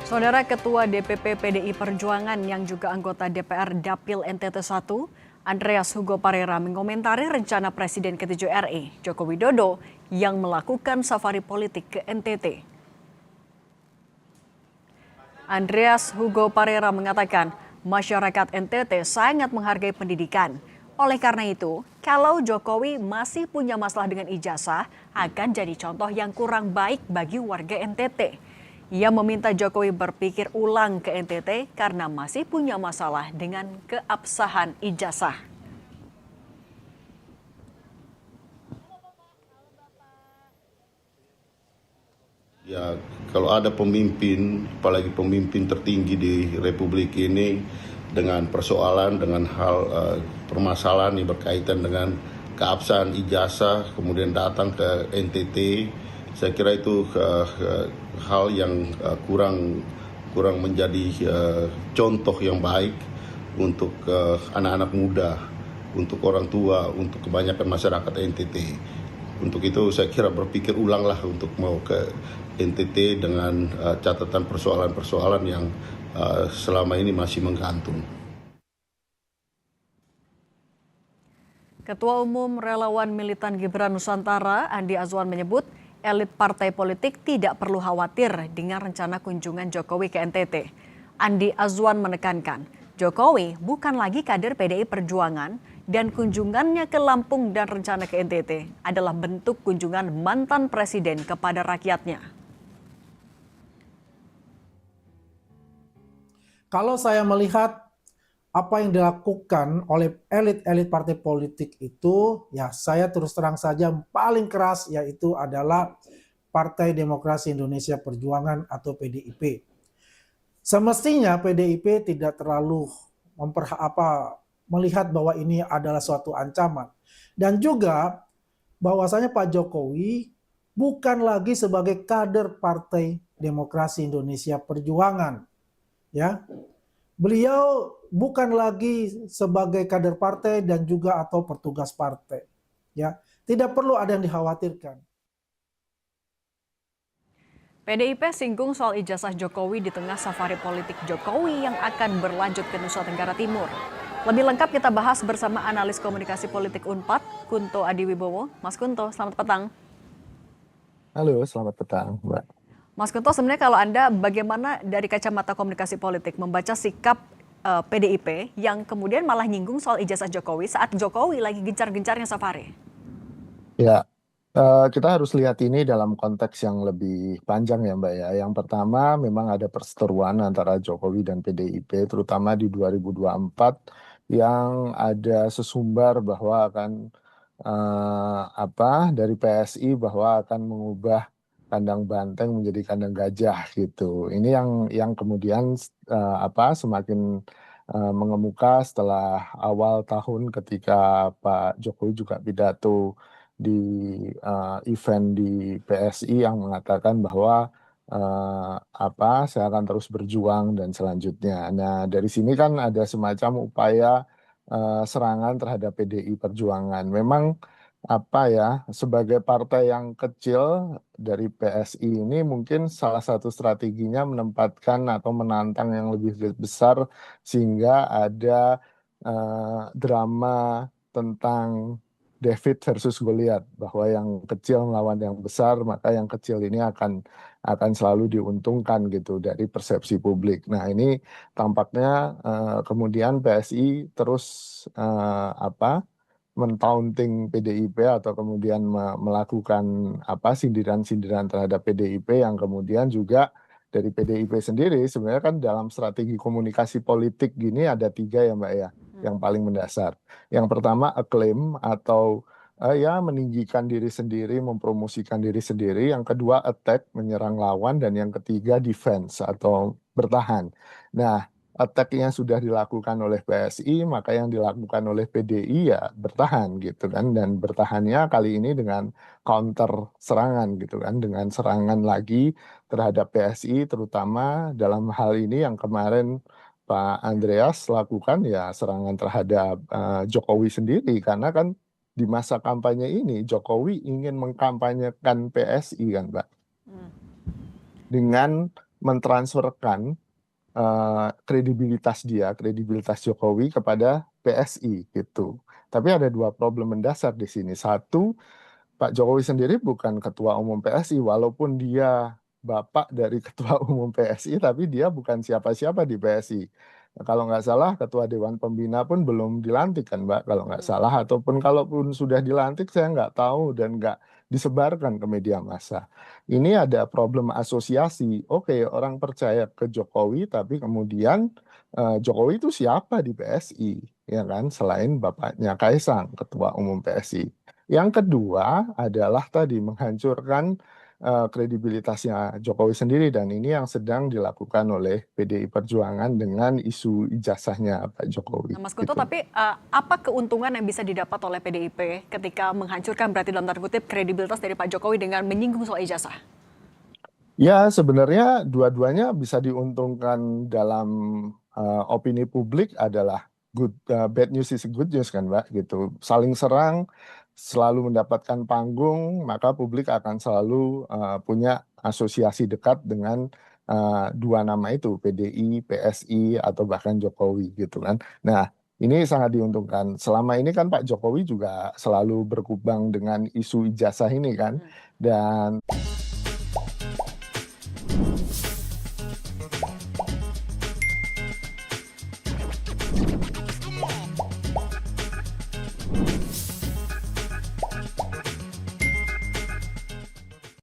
Saudara Ketua DPP PDI Perjuangan yang juga anggota DPR Dapil NTT 1, Andreas Hugo Parera mengomentari rencana Presiden ke-7 RI, Joko Widodo, yang melakukan safari politik ke NTT. Andreas Hugo Parera mengatakan, masyarakat NTT sangat menghargai pendidikan. Oleh karena itu, kalau Jokowi masih punya masalah dengan ijazah, akan jadi contoh yang kurang baik bagi warga NTT. Ia meminta Jokowi berpikir ulang ke NTT karena masih punya masalah dengan keabsahan ijazah. Ya, kalau ada pemimpin, apalagi pemimpin tertinggi di Republik ini dengan persoalan, dengan hal permasalahan yang berkaitan dengan keabsahan ijazah, kemudian datang ke NTT, saya kira itu hal yang kurang menjadi contoh yang baik untuk anak-anak muda, untuk orang tua, untuk kebanyakan masyarakat NTT. Untuk itu saya kira berpikir ulanglah untuk mau ke NTT dengan catatan persoalan-persoalan yang selama ini masih menggantung. Ketua Umum Relawan Militan Gibran Nusantara, Andi Azwan menyebut elit partai politik tidak perlu khawatir dengan rencana kunjungan Jokowi ke NTT. Andi Azwan menekankan, Jokowi bukan lagi kader PDI Perjuangan dan kunjungannya ke Lampung dan rencana ke NTT adalah bentuk kunjungan mantan presiden kepada rakyatnya. Kalau saya melihat apa yang dilakukan oleh elit-elit partai politik itu, ya saya terus terang saja paling keras yaitu adalah Partai Demokrasi Indonesia Perjuangan atau PDIP. Semestinya PDIP tidak terlalu melihat bahwa ini adalah suatu ancaman. Dan juga bahwasanya Pak Jokowi bukan lagi sebagai kader Partai Demokrasi Indonesia Perjuangan. Ya, beliau bukan lagi sebagai kader partai dan juga atau petugas partai. Ya, tidak perlu ada yang dikhawatirkan. PDIP singgung soal ijazah Jokowi di tengah safari politik Jokowi yang akan berlanjut ke Nusa Tenggara Timur. Lebih lengkap kita bahas bersama analis komunikasi politik Unpad, Kunto Adiwibowo. Mas Kunto, selamat petang. Halo, selamat petang, Mbak. Mas Kunto, sebenarnya kalau Anda bagaimana dari kacamata komunikasi politik membaca sikap PDIP yang kemudian malah nyinggung soal ijazah Jokowi saat Jokowi lagi gencar-gencarnya safari? Ya, kita harus lihat ini dalam konteks yang lebih panjang ya Mbak ya. Yang pertama memang ada perseteruan antara Jokowi dan PDIP terutama di 2024 yang ada sesumbar bahwa akan dari PSI bahwa akan mengubah kandang banteng menjadi kandang gajah gitu. Ini yang kemudian semakin mengemuka setelah awal tahun ketika Pak Jokowi juga pidato di event di PSI yang mengatakan bahwa saya akan terus berjuang dan selanjutnya. Nah, dari sini kan ada semacam upaya serangan terhadap PDI Perjuangan. Memang sebagai partai yang kecil dari PSI ini mungkin salah satu strateginya menempatkan atau menantang yang lebih besar sehingga ada drama tentang David versus Goliat, bahwa yang kecil melawan yang besar, maka yang kecil ini akan selalu diuntungkan gitu dari persepsi publik. Nah, ini tampaknya kemudian PSI terus mentaunting PDIP atau kemudian melakukan sindiran-sindiran terhadap PDIP yang kemudian juga dari PDIP sendiri sebenarnya kan dalam strategi komunikasi politik gini ada 3 ya Mbak ya, yang paling mendasar. Yang pertama acclaim atau meninggikan diri sendiri, mempromosikan diri sendiri. Yang kedua attack, menyerang lawan. Dan yang ketiga defense atau bertahan. Nah, attack-nya sudah dilakukan oleh PSI, maka yang dilakukan oleh PDI ya bertahan gitu kan. Dan bertahannya kali ini dengan counter serangan gitu kan, dengan serangan lagi terhadap PSI, terutama dalam hal ini yang kemarin Pak Andreas lakukan ya serangan terhadap Jokowi sendiri, karena kan di masa kampanye ini Jokowi ingin mengkampanyekan PSI kan Mbak, dengan mentransferkan kredibilitas Jokowi kepada PSI gitu. Tapi ada dua problem mendasar di sini. Satu, Pak Jokowi sendiri bukan ketua umum PSI, walaupun dia bapak dari ketua umum PSI, tapi dia bukan siapa-siapa di PSI. Nah, kalau nggak salah, ketua Dewan Pembina pun belum dilantik kan, Mbak, kalau nggak salah. Ataupun kalaupun sudah dilantik, saya nggak tahu dan nggak disebarkan ke media massa. Ini ada problem asosiasi. Oke, orang percaya ke Jokowi, tapi kemudian Jokowi itu siapa di PSI, ya kan? Selain bapaknya Kaisang, ketua umum PSI. Yang kedua adalah tadi menghancurkan kredibilitasnya Jokowi sendiri, dan ini yang sedang dilakukan oleh PDI Perjuangan dengan isu ijazahnya Pak Jokowi. Nah, Mas Guntur, Gitu. tapi apa keuntungan yang bisa didapat oleh PDIP ketika menghancurkan berarti dalam tanda kutip kredibilitas dari Pak Jokowi dengan menyinggung soal ijazah? Ya, sebenarnya dua-duanya bisa diuntungkan dalam opini publik adalah bad news is good news kan, Mbak, gitu. Saling serang, selalu mendapatkan panggung, maka publik akan selalu punya asosiasi dekat dengan dua nama itu, PDI, PSI, atau bahkan Jokowi gitu kan. Nah, ini sangat diuntungkan. Selama ini kan Pak Jokowi juga selalu berkubang dengan isu ijazah ini kan, dan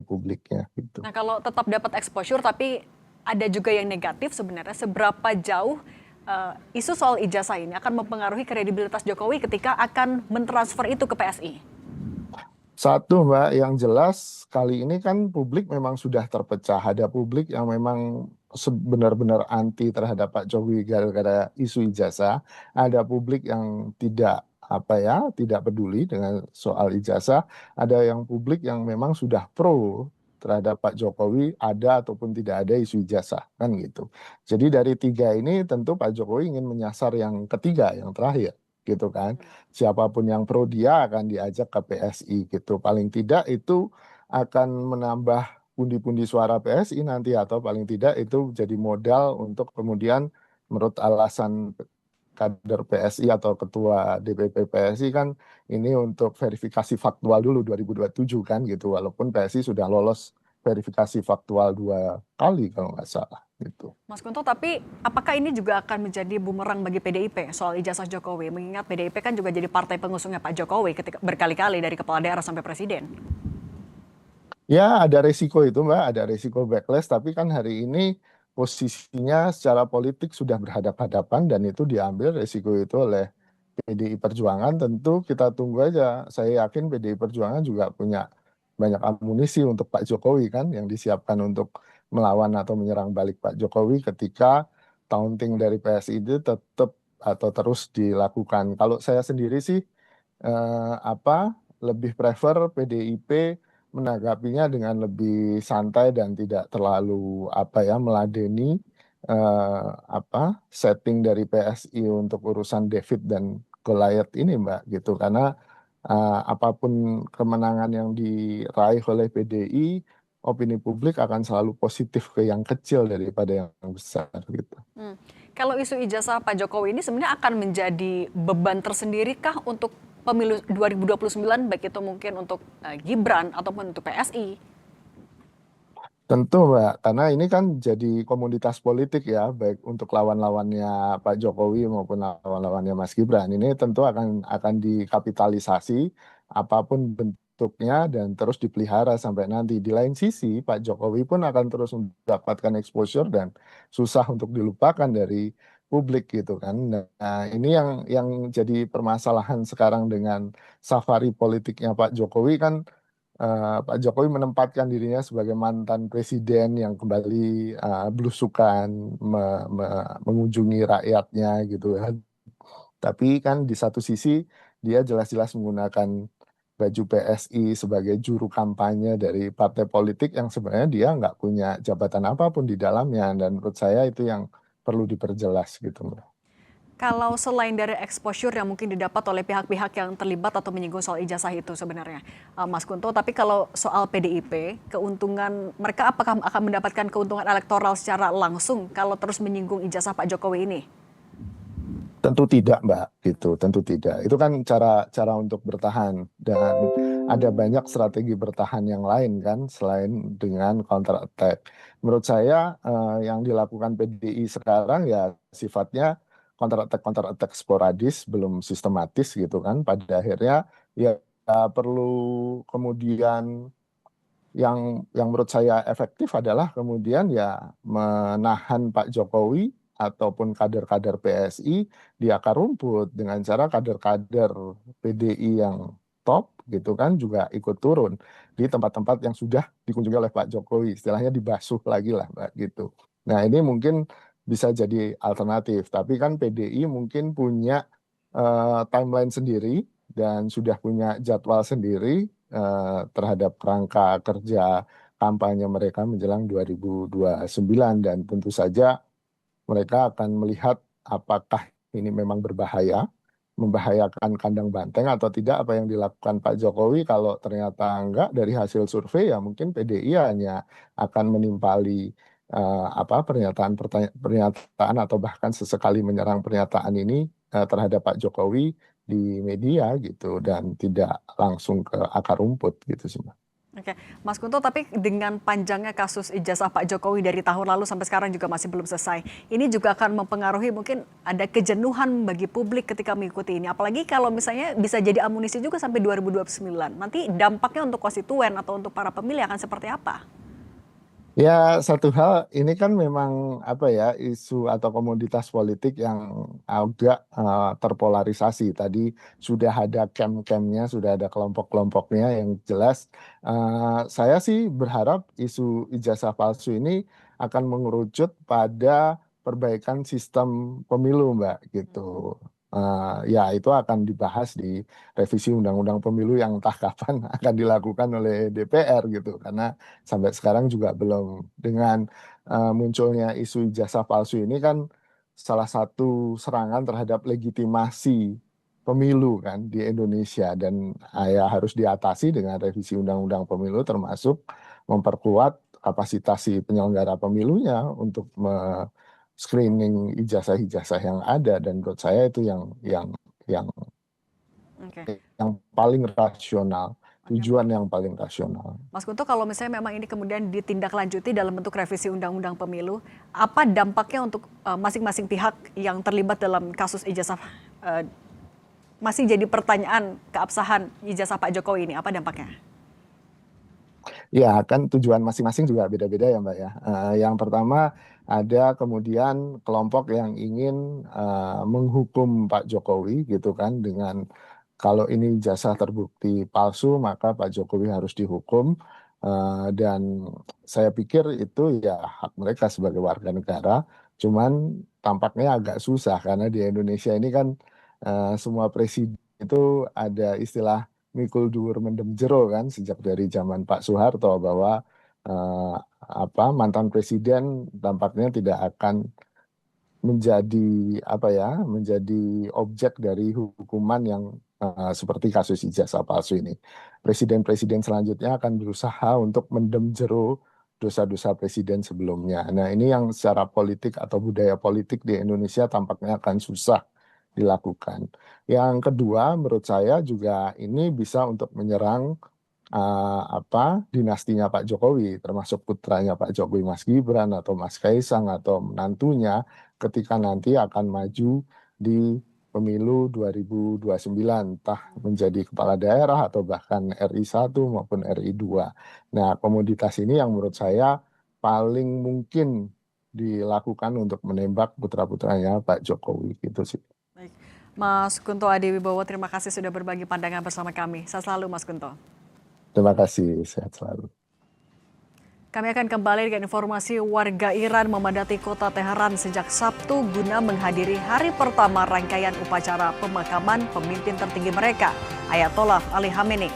publiknya gitu. Nah, kalau tetap dapat exposure tapi ada juga yang negatif, sebenarnya seberapa jauh isu soal ijazah ini akan mempengaruhi kredibilitas Jokowi ketika akan mentransfer itu ke PSI? Satu, Mbak, yang jelas kali ini kan publik memang sudah terpecah. Ada publik yang memang benar-benar anti terhadap Pak Jokowi gara-gara isu ijazah. Ada publik yang tidak peduli dengan soal ijazah. Ada yang publik yang memang sudah pro terhadap Pak Jokowi, ada ataupun tidak ada isu ijazah, kan gitu. Jadi dari tiga ini tentu Pak Jokowi ingin menyasar yang ketiga, yang terakhir, gitu kan. Siapapun yang pro dia akan diajak ke PSI gitu. Paling tidak itu akan menambah pundi-pundi suara PSI nanti, atau paling tidak itu jadi modal untuk kemudian menurut alasan kader PSI atau ketua DPP PSI kan ini untuk verifikasi faktual dulu 2027 kan gitu, walaupun PSI sudah lolos verifikasi faktual 2 kali kalau nggak salah gitu. Mas Kunto, tapi apakah ini juga akan menjadi bumerang bagi PDIP soal ijazah Jokowi? Mengingat PDIP kan juga jadi partai pengusungnya Pak Jokowi ketika berkali-kali dari kepala daerah sampai presiden. Ya, ada resiko itu, Mbak, ada resiko backlash, tapi kan hari ini posisinya secara politik sudah berhadapan-hadapan dan itu diambil resiko itu oleh PDI Perjuangan. Tentu kita tunggu aja. Saya yakin PDI Perjuangan juga punya banyak amunisi untuk Pak Jokowi kan yang disiapkan untuk melawan atau menyerang balik Pak Jokowi ketika taunting dari PSI itu tetap atau terus dilakukan. Kalau saya sendiri sih lebih prefer PDIP menanggapinya dengan lebih santai dan tidak terlalu meladeni setting dari PSI untuk urusan David dan Goliath ini, Mbak, gitu. Karena apapun kemenangan yang diraih oleh PDI, opini publik akan selalu positif ke yang kecil daripada yang besar gitu. Kalau isu ijazah Pak Jokowi ini sebenarnya akan menjadi beban tersendiri kah untuk pemilu 2029, baik itu mungkin untuk Gibran ataupun untuk PSI? Tentu, Mbak, karena ini kan jadi komoditas politik ya, baik untuk lawan-lawannya Pak Jokowi maupun lawan-lawannya Mas Gibran. Ini tentu akan dikapitalisasi apapun bentuknya dan terus dipelihara sampai nanti. Di lain sisi, Pak Jokowi pun akan terus mendapatkan exposure dan susah untuk dilupakan dari publik gitu kan. Nah, ini yang jadi permasalahan sekarang dengan safari politiknya Pak Jokowi kan. Pak Jokowi menempatkan dirinya sebagai mantan presiden yang kembali belusukan mengunjungi rakyatnya gitu kan. Tapi kan di satu sisi dia jelas-jelas menggunakan baju PSI sebagai juru kampanye dari partai politik yang sebenarnya dia nggak punya jabatan apapun di dalamnya, dan menurut saya itu yang perlu diperjelas gitu, Mbak. Kalau selain dari exposure yang mungkin didapat oleh pihak-pihak yang terlibat atau menyinggung soal ijazah itu sebenarnya, Mas Kunto, tapi kalau soal PDIP, keuntungan mereka apakah akan mendapatkan keuntungan elektoral secara langsung kalau terus menyinggung ijazah Pak Jokowi ini? Tentu tidak, Mbak, gitu. Tentu tidak. Itu kan cara untuk bertahan dan ada banyak strategi bertahan yang lain kan selain dengan counter attack. Menurut saya yang dilakukan PDI sekarang ya sifatnya counter attack sporadis, belum sistematis gitu kan. Pada akhirnya ya perlu kemudian yang menurut saya efektif adalah kemudian ya menahan Pak Jokowi ataupun kader-kader PSI di akar rumput dengan cara kader-kader PDI yang top gitu kan juga ikut turun di tempat-tempat yang sudah dikunjungi oleh Pak Jokowi, istilahnya dibasuh lagi lah Mbak gitu. Nah ini mungkin bisa jadi alternatif, tapi kan PDI mungkin punya timeline sendiri dan sudah punya jadwal sendiri terhadap kerangka kerja kampanye mereka menjelang 2029 dan tentu saja mereka akan melihat apakah ini memang berbahaya, membahayakan kandang banteng atau tidak apa yang dilakukan Pak Jokowi. Kalau ternyata enggak dari hasil survei ya mungkin PDI hanya akan menimpali pernyataan atau bahkan sesekali menyerang pernyataan ini terhadap Pak Jokowi di media gitu dan tidak langsung ke akar rumput gitu sih Mbak. Oke, Mas Kunto, tapi dengan panjangnya kasus ijazah Pak Jokowi dari tahun lalu sampai sekarang juga masih belum selesai. Ini juga akan mempengaruhi mungkin ada kejenuhan bagi publik ketika mengikuti ini. Apalagi kalau misalnya bisa jadi amunisi juga sampai 2029. Nanti dampaknya untuk konstituen atau untuk para pemilih akan seperti apa? Ya, satu hal ini kan memang apa ya isu atau komoditas politik yang agak terpolarisasi. Tadi sudah ada camp-campnya, sudah ada kelompok-kelompoknya yang jelas. Saya sih berharap isu ijazah palsu ini akan mengerucut pada perbaikan sistem pemilu, Mbak, gitu. Ya itu akan dibahas di revisi Undang-Undang Pemilu yang entah kapan akan dilakukan oleh DPR gitu karena sampai sekarang juga belum. Dengan munculnya isu ijazah palsu ini kan salah satu serangan terhadap legitimasi pemilu kan di Indonesia dan ya harus diatasi dengan revisi Undang-Undang Pemilu termasuk memperkuat kapasitas si penyelenggara pemilunya untuk screening ijazah-ijazah yang ada dan menurut saya itu yang Oke. paling rasional, tujuan yang paling rasional. Mas Kunto, kalau misalnya memang ini kemudian ditindaklanjuti dalam bentuk revisi Undang-Undang Pemilu, apa dampaknya untuk masing-masing pihak yang terlibat dalam kasus ijazah, masih jadi pertanyaan keabsahan ijazah Pak Jokowi ini, apa dampaknya? Ya, kan tujuan masing-masing juga beda-beda ya Mbak ya. Yang pertama ada kemudian kelompok yang ingin menghukum Pak Jokowi gitu kan dengan kalau ini jasa terbukti palsu maka Pak Jokowi harus dihukum. Dan saya pikir itu ya hak mereka sebagai warga negara. Cuman tampaknya agak susah karena di Indonesia ini kan semua presiden itu ada istilah mikul dhuwur mendem jero kan sejak dari zaman Pak Soeharto bahwa mantan presiden tampaknya tidak akan menjadi menjadi objek dari hukuman yang seperti kasus ijazah palsu ini. Presiden-presiden selanjutnya akan berusaha untuk mendem jero dosa-dosa presiden sebelumnya. Nah, ini yang secara politik atau budaya politik di Indonesia tampaknya akan susah dilakukan. Yang kedua, menurut saya juga ini bisa untuk menyerang dinastinya Pak Jokowi, termasuk putranya Pak Jokowi, Mas Gibran atau Mas Kaisang atau menantunya ketika nanti akan maju di pemilu 2029, entah menjadi kepala daerah atau bahkan RI 1 maupun RI 2. Nah, komoditas ini yang menurut saya paling mungkin dilakukan untuk menembak putra-putranya Pak Jokowi gitu sih. Baik. Mas Kunto Adiwibowo, terima kasih sudah berbagi pandangan bersama kami. Sehat selalu Mas Kunto. Terima kasih, sehat selalu. Kami akan kembali dengan informasi warga Iran memadati kota Teheran sejak Sabtu guna menghadiri hari pertama rangkaian upacara pemakaman pemimpin tertinggi mereka, Ayatollah Ali Khamenei.